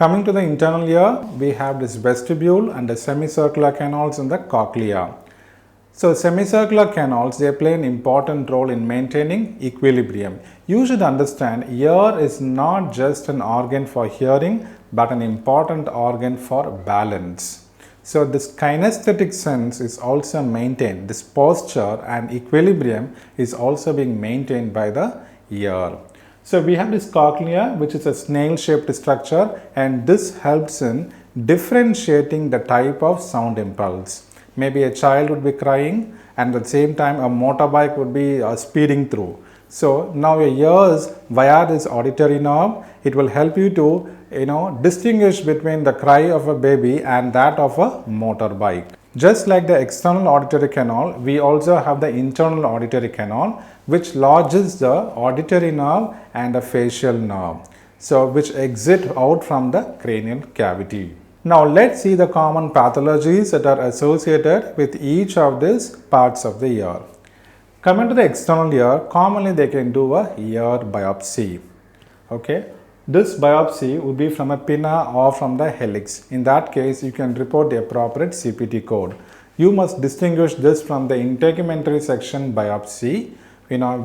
Coming to the internal ear, we have this vestibule and the semicircular canals in the cochlea. So semicircular canals, they play an important role in maintaining equilibrium. You should understand, ear is not just an organ for hearing, but an important organ for balance. So this kinesthetic sense is also maintained. This posture and equilibrium is also being maintained by the ear. So we have this cochlea, which is a snail-shaped structure, and this helps in differentiating the type of sound impulse. Maybe a child would be crying and at the same time a motorbike would be speeding through. So now your ears, via this auditory nerve, it will help you to distinguish between the cry of a baby and that of a motorbike. Just like the external auditory canal, we also have the internal auditory canal, which lodges the auditory nerve and the facial nerve, so which exit out from the cranial cavity. Now let's see the common pathologies that are associated with each of these parts of the ear. Coming to the external ear, commonly they can do a ear biopsy. Okay, this biopsy would be from a pinna or from the helix. In that case, you can report the appropriate CPT code. You must distinguish this from the integumentary section biopsy,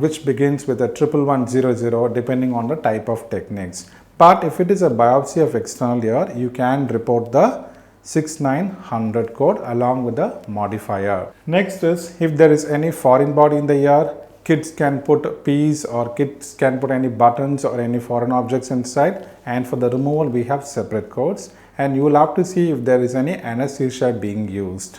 which begins with a 11100 depending on the type of techniques. But if it is a biopsy of external ear, you can report the 6900 code along with the modifier. Next is, if there is any foreign body in the ear, kids can put peas or kids can put any buttons or any foreign objects inside, and for the removal we have separate codes, and you will have to see if there is any anesthesia being used.